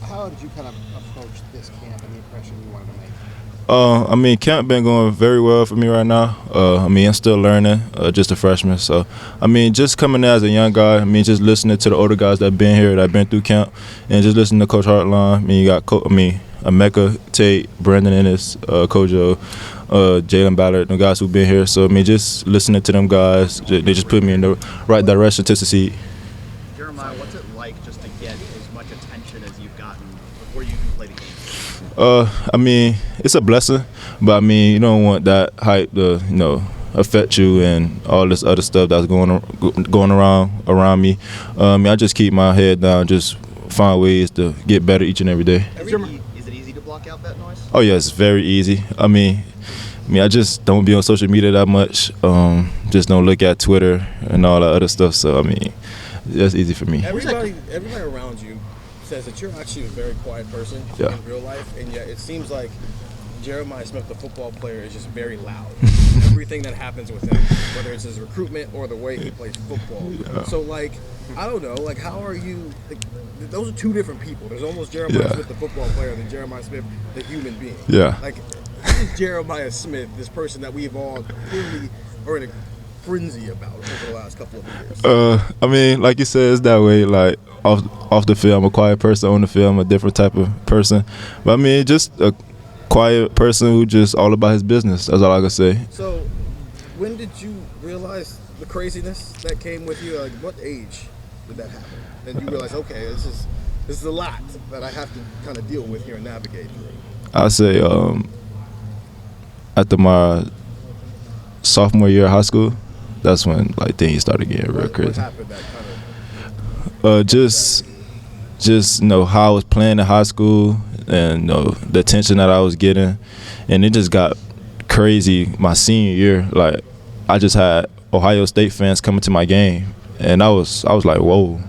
how did you kind of approach this camp and the impression you wanted to make? I mean, camp been going very well for me right now. I mean, I'm still learning, just a freshman. So, I mean, just coming there as a young guy, I mean, just listening to the older guys that been here, that been through camp, and just listening to Coach Hartline. I mean, you got, Emeka, Tate, Brandon Ennis, Kojo, Jalen Ballard, the guys who've been here. So, I mean, just listening to them guys, they just put me in the right direction to succeed. Jeremiah, what's it like just to get as much attention as you've gotten before you even played a game? I mean, it's a blessing, but I mean, you don't want that hype to, affect you and all this other stuff that's going around me. I mean, I just keep my head down, just find ways to get better each and every day. Is it easy to block out that noise? Oh yeah, it's very easy. I mean, I just don't be on social media that much. Just don't look at Twitter and all that other stuff. So I mean, that's easy for me. Everybody around you says that you're actually a very quiet person in real life, and yet it seems like Jeremiah Smith, the football player, is just very loud. Everything that happens with him, whether it's his recruitment or the way he plays football. Yeah. So, like, I don't know, like, how are you? Like, those are two different people. There's almost Jeremiah Smith, the football player, and then Jeremiah Smith, the human being. Yeah. Like, who is Jeremiah Smith, this person that we've all clearly are in a frenzy about over the last couple of years? I mean, like you said, it's that way. Like off the field, I'm a quiet person. On the field, I'm a different type of person. But I mean, just a quiet person who just all about his business. That's all I can say. So, when did you realize the craziness that came with you? Like, what age did that happen? And you realize, okay, this is a lot that I have to kind of deal with here and navigate through. I say after my sophomore year of high school, that's when like things started getting real crazy. What happened that kind of? Just how I was playing in high school and the attention that I was getting, and it just got crazy my senior year. Like I just had Ohio State fans coming to my game, and I was like, whoa,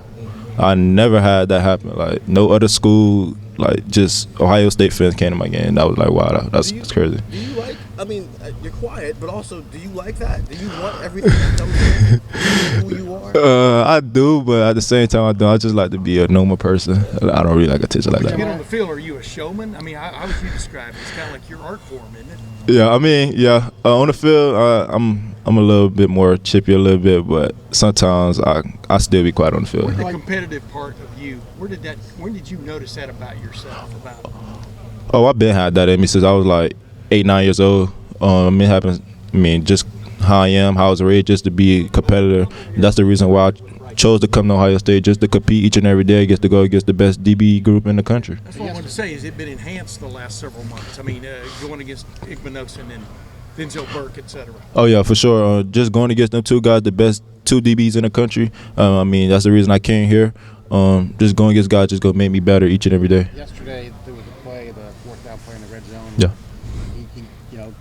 I never had that happen. Like no other school, like just Ohio State fans came to my game. I was like, wow, that's crazy. Do you like? I mean, you're quiet, but also, do you like that? Do you want everything to come to who you are? I do, but at the same time, I don't. I just like to be a normal person. I don't really like attention like that. When you get on the field, are you a showman? I mean, how would you describe it? It's kind of like your art form, isn't it? Yeah, I mean, yeah. On the field, I'm a little bit more chippy a little bit, but sometimes I still be quiet on the field. The competitive part of you, when did you notice that about yourself? Oh, I've been had that in me since I was like 8, 9 years old. It happens. I mean, just how I am, how I was raised, just to be a competitor. And that's the reason why I chose to come to Ohio State, just to compete each and every day, get to go against the best DB group in the country. That's what I wanted to say. Has it been enhanced the last several months? I mean, going against Igmanosin and Denzel Burke, etc. Oh yeah, for sure. Just going against them two guys, the best 2 DBs in the country. I mean, that's the reason I came here. Just going against guys just gonna make me better each and every day. Yesterday there was a play, the fourth down play in the red zone. Yeah.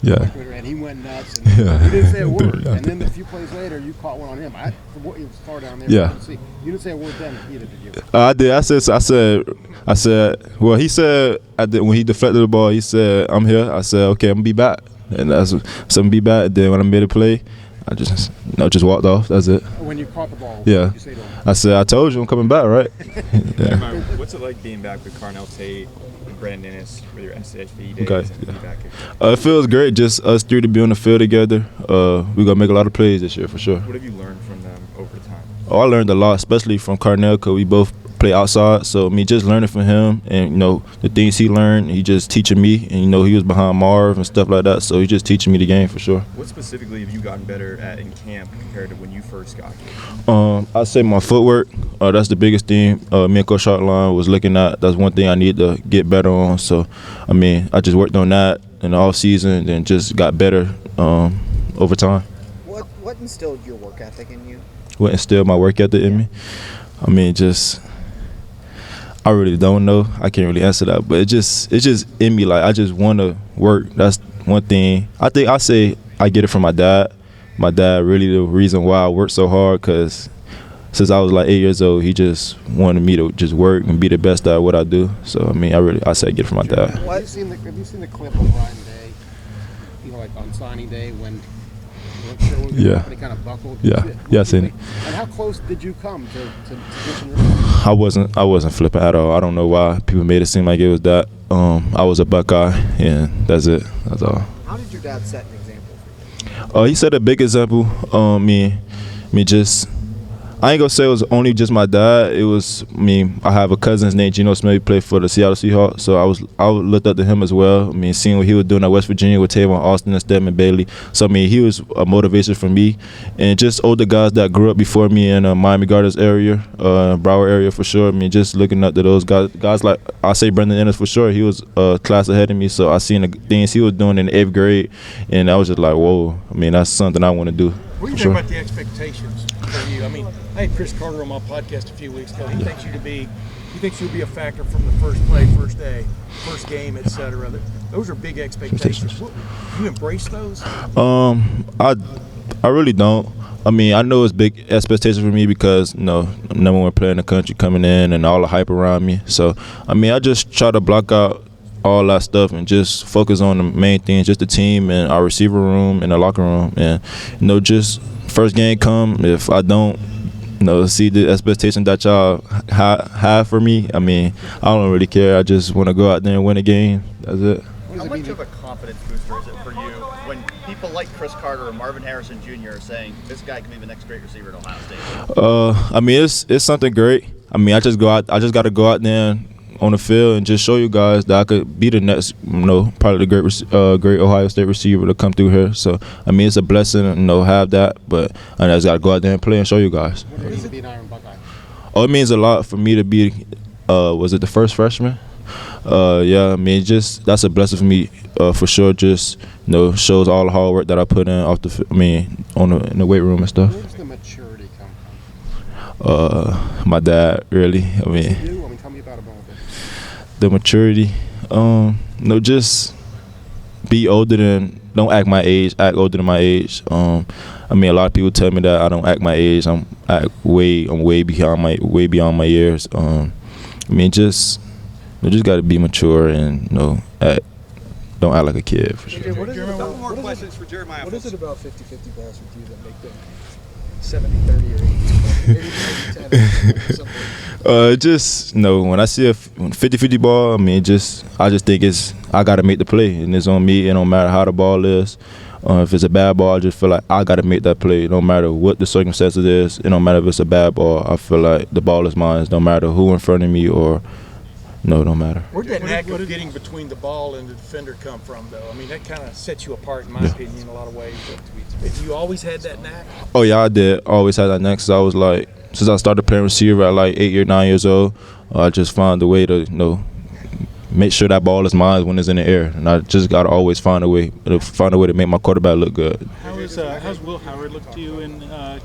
Yeah. And he went nuts, and he didn't say a word. And then a few plays later, you caught one on him. It was far down there. Yeah. You didn't say a word then either, did you? I did. I said. Well, he said when he deflected the ball, he said, "I'm here." I said, "Okay, I'm gonna be back." And that's so I'm gonna be back. Then when I made a play, I just walked off. That's it. When you caught the ball, yeah. What did you say to him? I said, "I told you I'm coming back, right?" Yeah. What's it like being back with Carnell Tate, Brandon Ennis for your SHV days? Okay. And be back here? It feels great, just us 3 to be on the field together. We're gonna make a lot of plays this year for sure. What have you learned from them over time? Oh, I learned a lot, especially from Carnell, because we both play outside. So me just learning from him, and the things he learned, he just teaching me. And he was behind Marv and stuff like that. So he's just teaching me the game for sure. What specifically have you gotten better at in camp compared to when you first got here? I'd say my footwork. That's the biggest thing. Me and Coach Hartline was looking at. That's one thing I need to get better on. So I mean, I just worked on that in the off season, and just got better over time. What instilled your work ethic in you? What instilled my work ethic in me? I mean, I really don't know. I can't really answer that, but it's just in me. Like I just want to work. That's one thing. I think I say I get it from my dad. My dad really the reason why I work so hard, because since I was like 8 years old, he just wanted me to just work and be the best at what I do. So I mean, I say I get it from my dad. Have you seen the clip of Ryan Day? Like on signing day when weren't sure what was going to happen. He kind of buckled. Yeah, I seen it. And how close did you come to ditching your I wasn't flipping at all. I don't know why people made it seem like it was that. I was a Buckeye, and that's it. That's all. How did your dad set an example for you? He set a big example. Me just. I ain't gonna say it was only just my dad. It was me. I have a cousin named Geno Smith. He played for the Seattle Seahawks, so I looked up to him as well. I mean, seeing what he was doing at West Virginia with Tavon Austin and Stedman Bailey. So I mean, he was a motivation for me, and just older guys that grew up before me in Miami Gardens area, Broward area for sure. I mean, just looking up to those guys like I say Brendan Ennis for sure. He was a class ahead of me, so I seen the things he was doing in the 8th grade, and I was just like, whoa. I mean, that's something I want to do. What do you think about the expectations for you? I mean, I had Chris Carter on my podcast a few weeks ago. He thinks you'll be a factor from the first play, first day, first game, etc. Those are big expectations. You embrace those? I really don't. I mean, I know it's big expectations for me because, I'm number one player in the country coming in and all the hype around me. So, I mean, I just try to block out all that stuff and just focus on the main things, just the team and our receiver room and the locker room. And, just first game come, if I don't, see the expectation that y'all have for me, I mean, I don't really care. I just want to go out there and win a game. That's it. How much of a confidence booster is it for you when people like Chris Carter or Marvin Harrison Jr. are saying this guy can be the next great receiver at Ohio State? I mean, it's something great. I mean, I just got to go out there and on the field and just show you guys that I could be the next, probably the great Ohio State receiver to come through here. So, I mean, it's a blessing, have that, but I just got to go out there and play and show you guys. What does it mean to be an Iron Buckeye? Oh, it means a lot for me to be, was it the first freshman? Yeah, I mean, that's a blessing for me, for sure. Just, shows all the hard work that I put in in the weight room and stuff. Where does the maturity come from? My dad, really. I mean, tell me about it a little bit. The maturity, just be don't act my age, act older than my age. I mean, a lot of people tell me that I don't act my age. I'm way beyond my years. I mean, just got to be mature and don't act like a kid for sure. What is it about 50-50 balls with you that make them 70-30 or 80-10 or something? When I see a 50-50 ball, I mean, I just think I got to make the play, and it's on me. It don't matter how the ball is. If it's a bad ball, I just feel like I got to make that play. It don't matter what the circumstances is. It don't matter if it's a bad ball. I feel like the ball is mine. It don't matter who in front of me or it don't matter. Where'd that knack of getting between the ball and the defender come from, though? I mean, that kind of sets you apart, in my opinion, in a lot of ways. Have you always had that knack? Oh, yeah, I did. Always had that knack since I started playing receiver at like 8 or 9 years old. I just found a way to, make sure that ball is mine when it's in the air. And I just got to always find a way to make my quarterback look good. How's Will Howard look to you in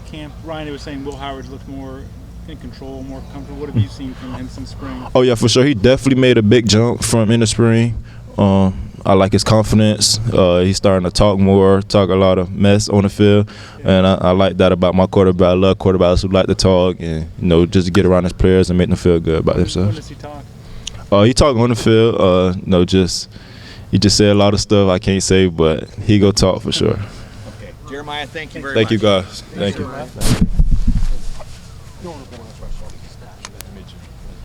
camp? Ryan was saying Will Howard looked more in control, more comfortable. What have you seen from him since spring? Oh, yeah, for sure. He definitely made a big jump from in the spring. I like his confidence. He's starting to talk a lot of mess on the field. And I like that about my quarterback. I love quarterbacks who like to talk and, just get around his players and make them feel good about themselves. When does he talk? He talk on the field. He just say a lot of stuff I can't say, but he go talk for sure. Okay. Jeremiah, thank you very much. Thank you, guys. Thank you.